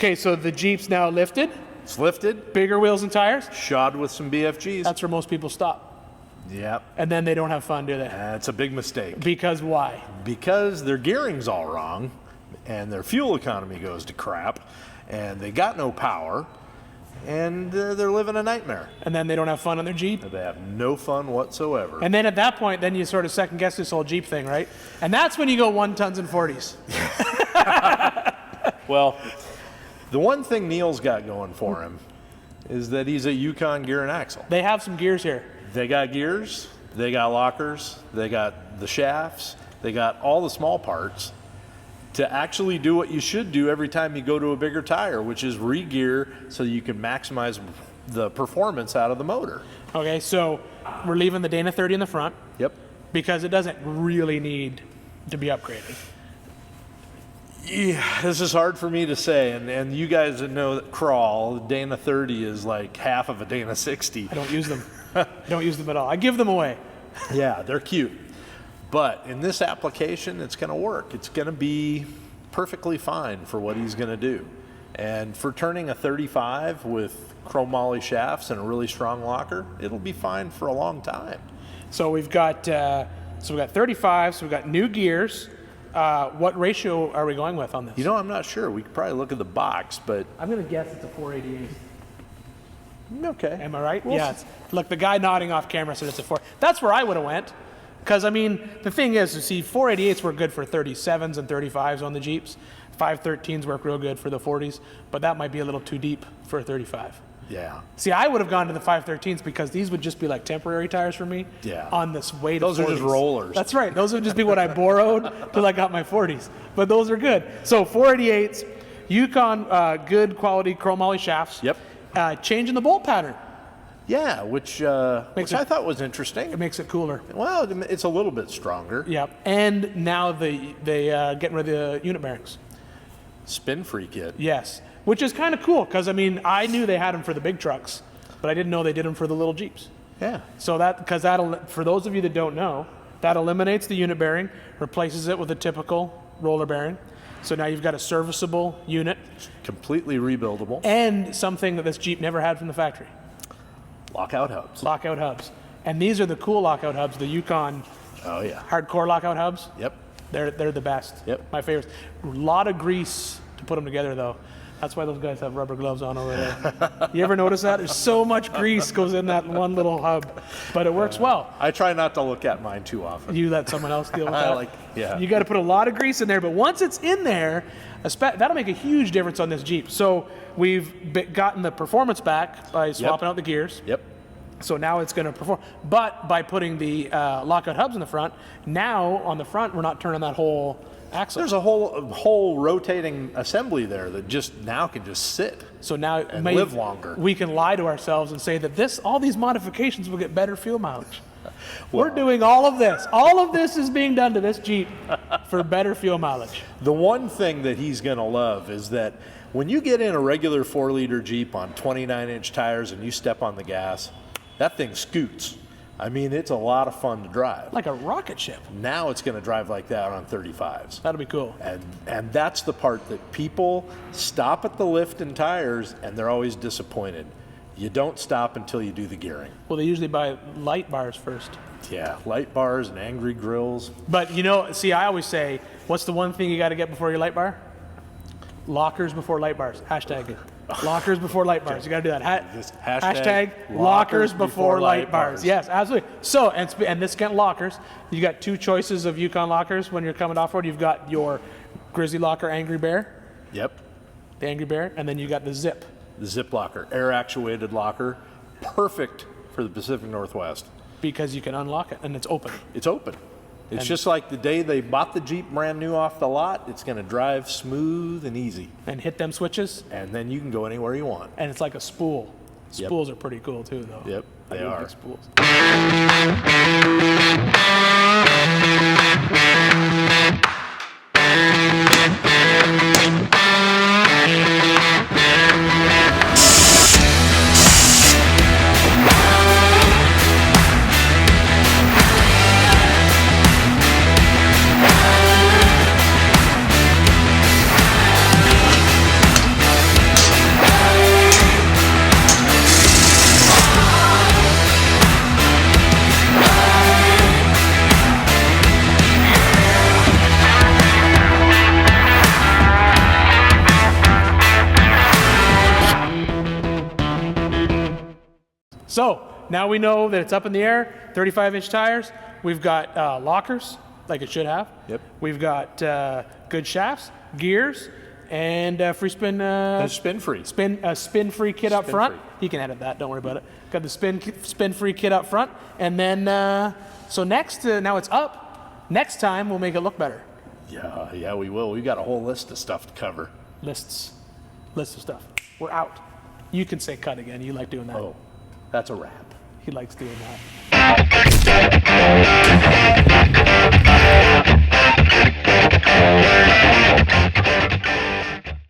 Okay, so the Jeep's now lifted. It's lifted. Bigger wheels and tires. Shod with some BFGs. That's where most people stop. Yep. And then they don't have fun, do they? That's a big mistake. Because why? Because their gearing's all wrong, and their fuel economy goes to crap, and they got no power, and they're living a nightmare. And then they don't have fun on their Jeep. They have no fun whatsoever. And then at that point, then you sort of second guess this whole Jeep thing, right? And that's when you go 1 tons and 40s. Well, the one thing Neil's got going for him is that he's a Yukon gear and axle. They have some gears here. They got gears, they got lockers, they got the shafts, they got all the small parts to actually do what you should do every time you go to a bigger tire, which is re-gear so you can maximize the performance out of the motor. Okay, so we're leaving the Dana 30 in the front. Yep. Because it doesn't really need to be upgraded. Yeah, this is hard for me to say, and you guys that know that crawl, the Dana 30 is like half of a Dana 60. I don't use them. I don't use them at all. I give them away. Yeah, they're cute. But in this application, it's going to work. It's going to be perfectly fine for what he's going to do. And for turning a 35 with chromoly shafts and a really strong locker, it'll be fine for a long time. So we've got 35, so we've got new gears. What ratio are we going with on this? You know, I'm not sure. We could probably look at the box, but... I'm going to guess it's a 488. Okay. Am I right? Yes. Look, the guy nodding off camera said it's a 4. That's where I would have went. Because, I mean, the thing is, you see, 488s work good for 37s and 35s on the Jeeps. 513s work real good for the 40s, but that might be a little too deep for a 35. Yeah. See, I would have gone to the 513s because these would just be like temporary tires for me. Yeah. On this weight Those of 40s. are just rollers. That's right. Those would just be what I borrowed till I got my 40s. But those are good. So 488s, Yukon, good quality chromoly shafts. Yep. Changing the bolt pattern. Yeah, which I thought was interesting. It makes it cooler. Well, it's a little bit stronger. Yep. And now they getting rid of the unit bearings. Spin-free kit. Yes. Which is kind of cool because, I mean, I knew they had them for the big trucks, but I didn't know they did them for the little Jeeps. Yeah. So that'll, for those of you that don't know, that eliminates the unit bearing, replaces it with a typical roller bearing. So now you've got a serviceable unit. Completely rebuildable. And something that this Jeep never had from the factory. Lockout hubs. Lockout hubs. And these are the cool lockout hubs, the Yukon hardcore lockout hubs. Yep. They're the best. Yep. My favorites. A lot of grease to put them together, though. That's why those guys have rubber gloves on over there. You ever notice that? There's so much grease goes in that one little hub, but it works well. I try not to look at mine too often. You let someone else deal with that. You got to put a lot of grease in there, but once it's in there, that'll make a huge difference on this Jeep. So we've gotten the performance back by swapping out the gears. Yep. So now it's going to perform. But by putting the lockout hubs in the front, now on the front, we're not turning that whole axle. There's a whole rotating assembly there that just now can just sit. So now and live longer. We can lie to ourselves and say that all these modifications will get better fuel mileage. We're doing all of this. All of this is being done to this Jeep for better fuel mileage. The one thing that he's going to love is that when you get in a regular 4-liter Jeep on 29-inch tires and you step on the gas, that thing scoots. I mean, it's a lot of fun to drive. Like a rocket ship. Now it's going to drive like that on 35s. That'll be cool. And that's the part that people stop at the lift and tires, and they're always disappointed. You don't stop until you do the gearing. Well, they usually buy light bars first. Yeah, light bars and angry grills. But, I always say, what's the one thing you got to get before your light bar? Lockers before light bars. Hashtag it. Lockers before light bars. You got to do that. Hashtag lockers before light bars. Yes, absolutely. So, and this again, lockers. You got two choices of Yukon lockers when you're coming off-road. You've got your Grizzly Locker Angry Bear. Yep. The Angry Bear. And then you got the Zip. The Zip locker. Air-actuated locker. Perfect for the Pacific Northwest. Because you can unlock it, and it's open. It's open. It's just like the day they bought the Jeep brand new off the lot. It's going to drive smooth and easy. And hit them switches. And then you can go anywhere you want. And it's like a spool. Spools are pretty cool too, though. Yep, they are. Spools. So now we know that it's up in the air, 35-inch tires. We've got lockers, like it should have. Yep. We've got good shafts, gears, and free spin. Spin free. Spin-free kit up front. Spin-free. He can edit that. Don't worry about it. Got the spin-free kit up front, and then so next, now it's up. Next time we'll make it look better. Yeah, we will. We've got a whole list of stuff to cover. List of stuff. We're out. You can say cut again. You like doing that. Oh, that's a wrap. He likes doing that.